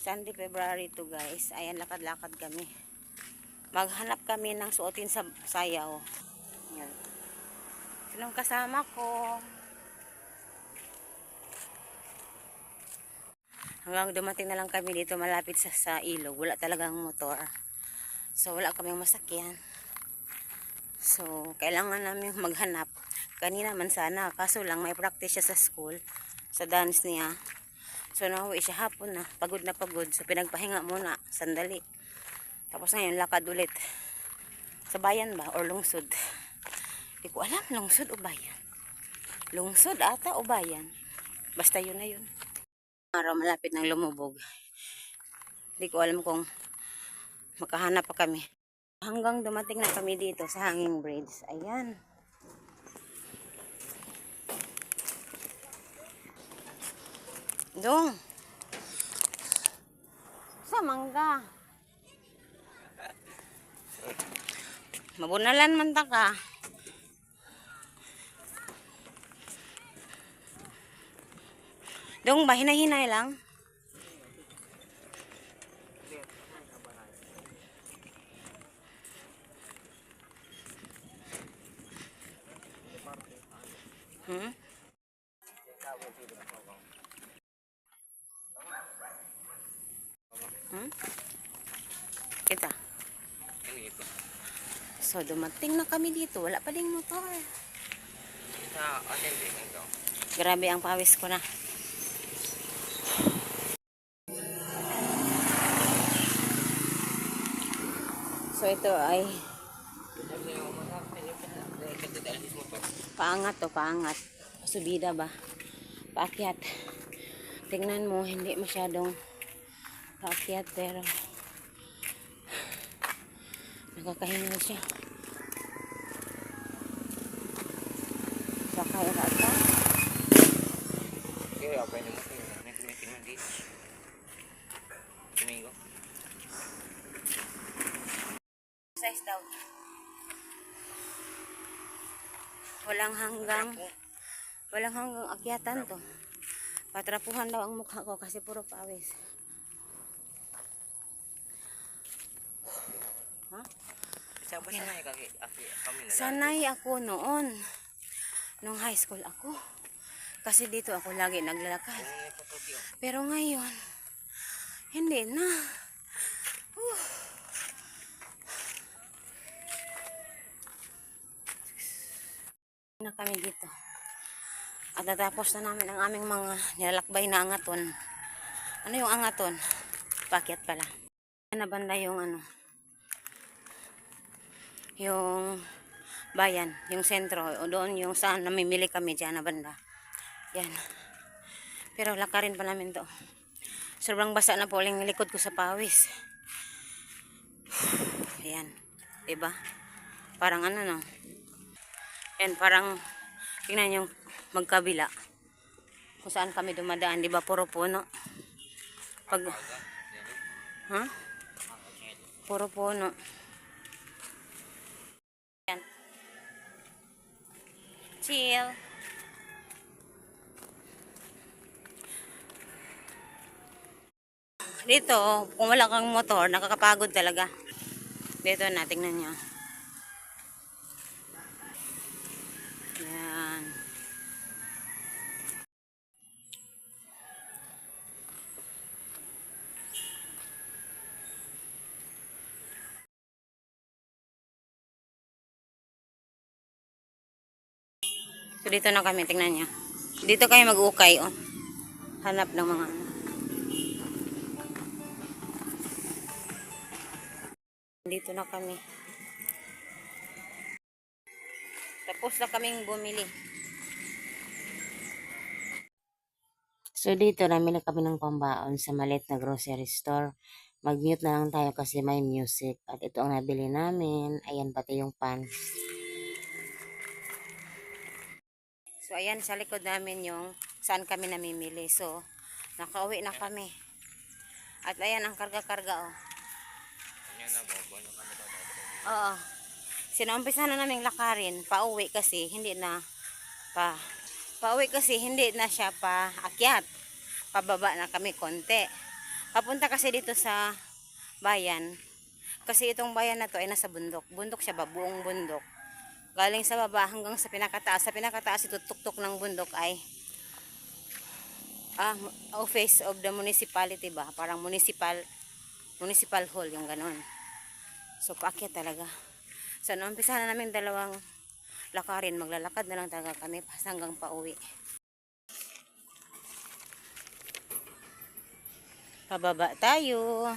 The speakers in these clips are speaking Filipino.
Sunday, February 2 guys. Ayan, lakad-lakad kami. Maghanap kami ng suotin sa sayaw. Ayan. Sinong kasama ko? Hanggang dumating na lang kami dito malapit sa ilog. Wala talagang motor. So, wala kaming masakyan. So, kailangan namin maghanap. Kanina man sana. Kaso lang, may practice siya sa school. Sa dance niya. So, nauwi siya hapon na. Pagod na pagod. So, pinagpahinga muna. Sandali. Tapos ngayon, lakad ulit. Sa bayan ba? Or lungsod? Hindi ko alam. Lungsod o bayan? Lungsod ata o bayan? Basta yun na yun. Araw malapit ng lumubog. Hindi ko alam kung makahanap pa kami. Hanggang dumating na kami dito sa Hanging Bridge. Ayan. Dong. Sa mangga. Mabunalan man ta ka. Dong ba hinay-hinay lang? Hmm? Hmm? Kita. So, dumating na kami dito. Wala pa ding motor. Grabe ang pawis ko na. So, ito ay paangat to, paangat. Subida ba? Paakyat. Tingnan mo, hindi masyadong paakyat pero nakakahingal siya. Sakay rata. Okay, apa ini mungkin nanti Domingo. Size daw. Walang hanggang akyatan to. Patrapuhan daw ang mukha ko kasi puro pawis. Ha? Sanay ako noon. Nung high school ako. Kasi dito ako lagi naglalakad. Pero ngayon, hindi na. Na kami dito. At natapos na namin ang aming mga nilalakbay na angaton. Ano yung angaton? Pakyat pala. Na banda yung ano? Yung bayan, yung sentro. O doon yung saan namimili kami dyan na banda. Yan. Pero lakarin pa namin to. Sobrang basa na po yung likod ko sa pawis. Ayan. Diba? Parang ano no? Yan, parang tingnan yung magkabila. Kung saan kami dumadaan, di ba? Puro puno. Ha? Puro puno. Yan. Chill. Dito, kung wala kang motor, nakakapagod talaga. Dito na, tingnan nyo. Yan. So, dito na kami, tingnan nyo. Dito kayo mag-ukay, oh. Hanap ng mga ano. Dito na kami. Tapos na kaming bumili. So, dito namili kami ng pambaon sa maliit na grocery store. Mag-mute na lang tayo kasi may music. At ito ang nabili namin. Ayan, pati yung pants. So, ayan, sa likod namin yung saan kami namimili. So, nakauwi na kami. At ayan, ang karga-karga, oh. Oo. Sinumpisa na namin lakarin. Pauwi kasi, hindi na pauwi kasi, hindi na siya pa akyat. Pababa na kami konti. Papunta kasi dito sa bayan. Kasi itong bayan na to ay nasa bundok. Bundok siya ba? Buong bundok. Galing sa baba hanggang sa pinakataas. Sa pinakataas ito tuktok ng bundok ay office of the municipality ba? Parang municipal hall yung ganun. So paakyat talaga. So umpisa na namin dalawang lakarin. Maglalakad na lang talaga kami hanggang pauwi. Pababa tayo.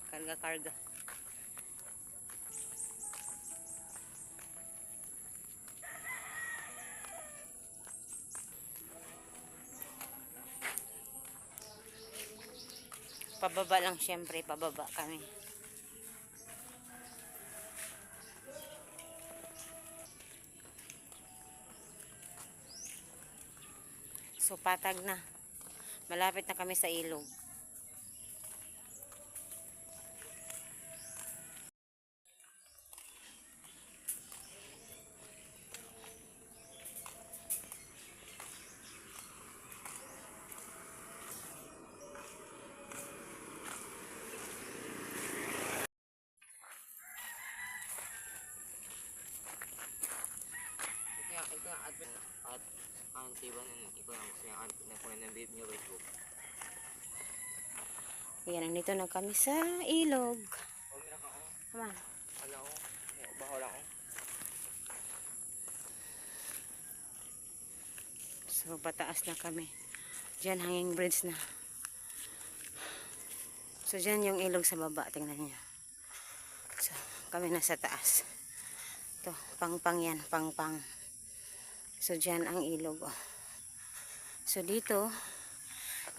Karga-karga. Pababa lang syempre, pababa kami. So patag na. Malapit na kami sa ilog. Ito yung admin at auntie ba nun, ito yung gusto niya auntie na kunin ng babe niya Facebook. Yan, nandito na kami sa ilog. Oh, meron ka oh. Come on. Wala oh. Baho lang oh. So pataas na kami. Diyan hanging bridge na. So diyan yung ilog sa baba, tingnan niyo. So kami nasa taas. To, pang-pang yan, pang-pang. So diyan ang ilog oh. So dito,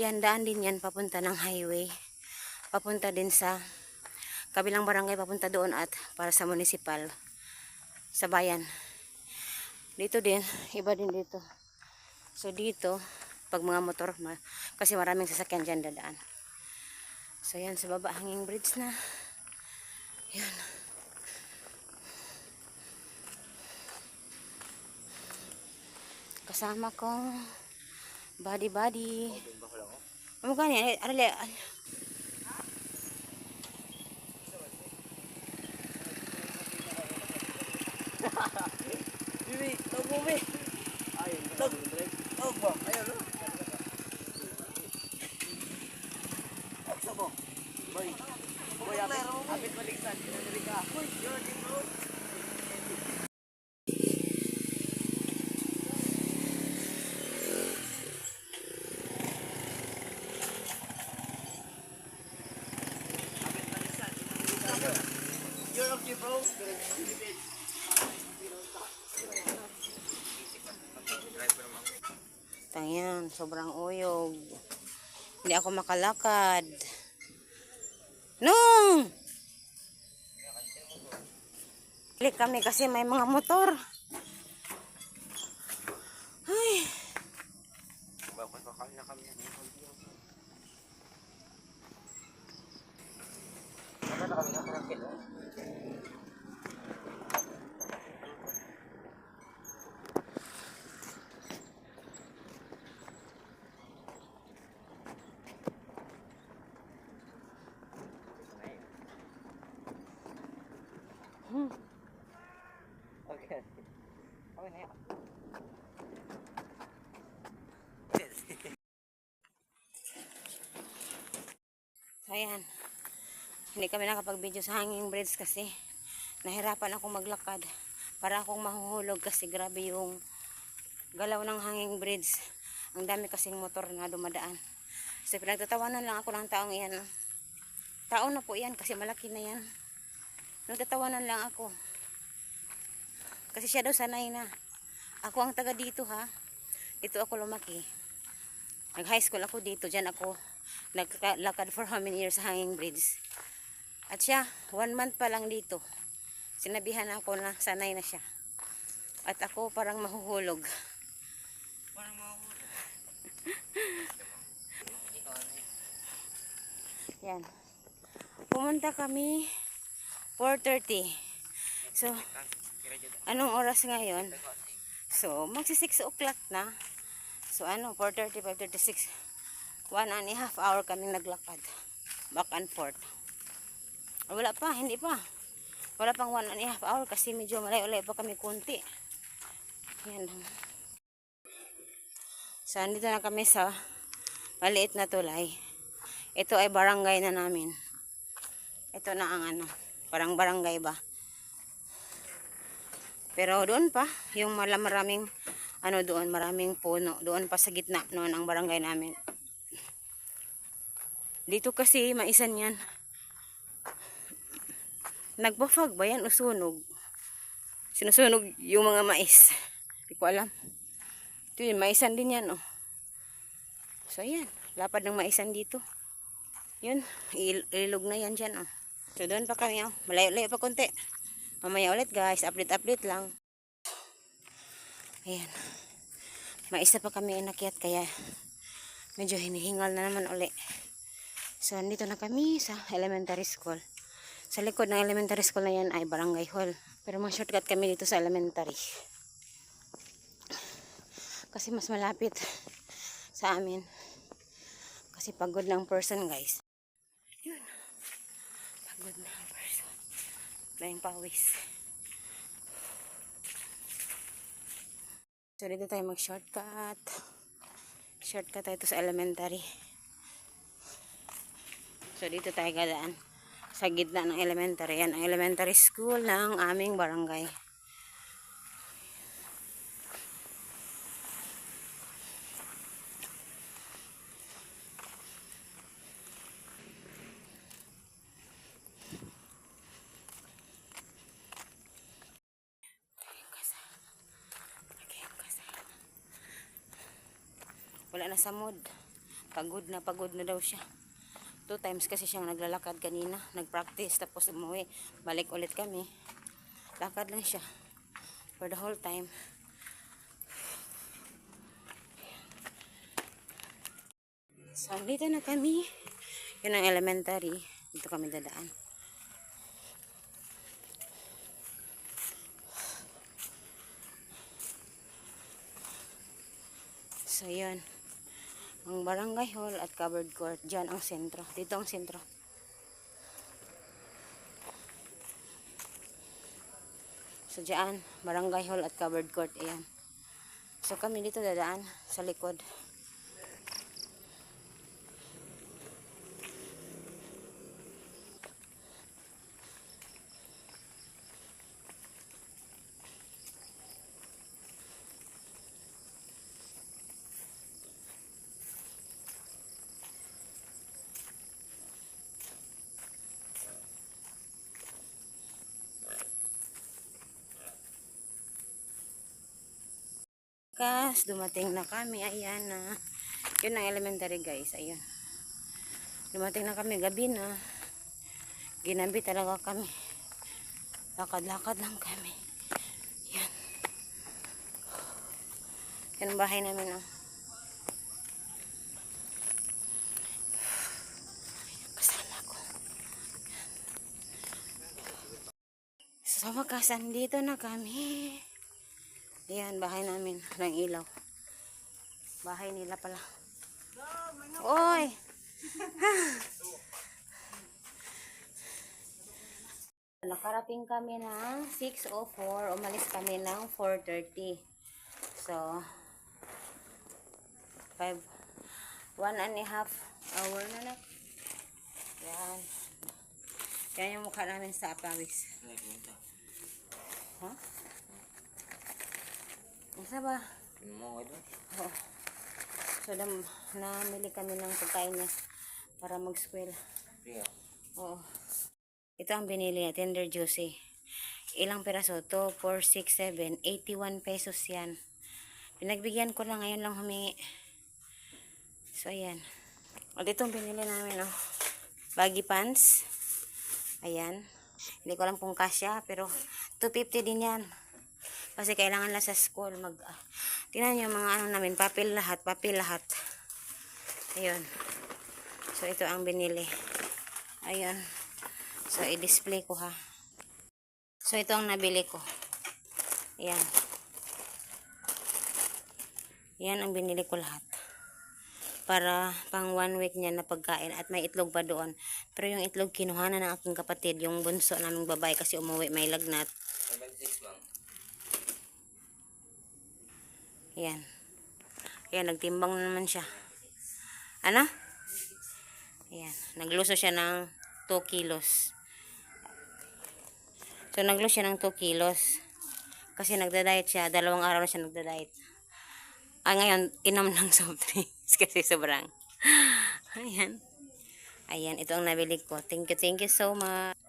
yan daan din yan papunta ng highway. Papunta din sa kabilang barangay, papunta doon at para sa municipal, sa bayan. Dito din, iba din dito. So dito, pag mga motor, kasi maraming sasakyan dyan dadaan. So yan, sa baba, hanging bridge na. Yan. Kasama kong body. Baho lang oh. Ano gani? Arale. Bibi, tawag mo be. Ayun, tawag ba? Ayun no. Sabo. Boy. Boy, apit maligsan. Pinanili ka. Boy, yun, bro. You're okay, bro. Tanyan, sobrang uyog. Hindi ako makalakad. Nung! Klik kami kasi may mga motor. Ay. Bakit bakal na kami. Bakit na kami ng parang kilo? Okay. Okay na yan. So, ayan. Hindi kami nakapag-video sa hanging bridge kasi nahirapan akong maglakad. Para akong mahuhulog kasi grabe yung galaw ng hanging bridge. Ang dami kasing motor na dumadaan. So, pinagtatawanan lang ako ng taong iyan. Tao na po yan kasi malaki na yan. Nagtatawanan lang ako. Kasi siya daw sanay na. Ako ang taga dito ha. Dito ako lumaki. Nag-high school ako dito. Diyan ako naglalakad for how many years sa hanging bridge. At siya, 1 month pa lang dito. Sinabihan ako na sanay na siya. At ako parang mahuhulog. Parang mahuhulog. Yan. Pumunta kami 4:30. So, anong oras ngayon? So, magsi 6 o'clock na. So, 4:30, 5:36. 1.5 hour kaming naglakad. Back and forth. Wala pa, hindi pa. Wala pang 1.5 hour kasi medyo malay-ulay pa kami kunti. Yan lang. So, andito na kami sa maliit na tulay. Ito ay barangay na namin. Ito na ang parang barangay ba. Pero doon pa, yung maraming doon, maraming puno. Doon pa sa gitna noon ang barangay namin. Dito kasi maisan yan. Nagpa-fog ba yan o sunog? Sinusunog yung mga mais. Hindi ko alam. Ito yun, maisan din yan, oh. So, yan. Lapad ng maisan dito. Yun, ilog na yan dyan, oh. So, doon pa kami, oh. Malayo-layo pa konti. Mamaya ulit, guys. Update lang. Ayan. Maisa pa kami inakyat, kaya medyo hinihingal na naman uli. So, nandito na kami sa elementary school. Sa likod ng elementary school na yan ay barangay hall. Pero mag-shortcut kami dito sa elementary. Kasi mas malapit sa amin. Kasi pagod ng person, guys. Yun. Pagod ng person. Dahing pawis. So, dito tayo mag-shortcut. Shortcut tayo sa elementary. So, dito tayo gadaan. Sa gitna ng elementary. Yan ang elementary school ng aming barangay. Wala na sa mood. Pagod na daw siya. 2 times kasi siyang naglalakad kanina. Nag-practice tapos umuwi. Balik ulit kami. Lakad lang siya. For the whole time. So, dito na kami. Yun ang elementary. Dito kami dadaan. So, yun. Ang barangay hall at covered court. Diyan ang sentro. Dito ang sentro. So, diyan. Barangay hall at covered court. Ayan. So, kami dito dadaan sa likod. Dumating na kami. Ayan na. Yun ang elementary, guys. Ayan. Dumating na kami. Gabi na. Ginabi talaga kami. Lakad-lakad lang kami. Yan. Yan ang bahay namin, oh. Kasama ko. Sa wakas, andito na kami. Yan, bahay namin. Walang ilaw. Bahay nila pala. Oy! Nakarating kami ng 6:04. Umalis kami ng 4:30. So, 1.5 hour na na. Yan. Yan yung mukha namin sa pawis. Ha? Isa ba? Oo. So, namili kami ng pagkain niya para mag-square. Oo. Ito ang binili niya, Tender Juicy. Ilang peraso? 2, 4, 6, 7, 81 pesos yan. Pinagbigyan ko lang, ngayon lang humingi. So, ayan. At itong binili namin, oh. Baggy pants. Ayan. Hindi ko alam kung kasya, pero 250 din yan. Kasi kailangan lang sa school tingnan nyo mga namin, papel lahat. Ayun. So, ito ang binili. Ayan. So, i-display ko ha. So, ito ang nabili ko. Ayan. Yan ang binili ko lahat. Para pang 1 week niya na pagkain. At may itlog pa doon. Pero yung itlog kinuhanan ng aking kapatid. Yung bunso naming babae kasi umuwi may lagnat. 76 lang. Ayan. Ayan, nagtimbang na naman siya. Ano? Ayan. Nagluso siya ng 2 kilos. So, nagluso siya ng 2 kilos. Kasi nagda-diet siya. 2 araw na siya nagda-diet. Ngayon, inom ng soft drinks. Kasi sobrang. Ayan. Ayan, ito ang nabili ko. Thank you so much.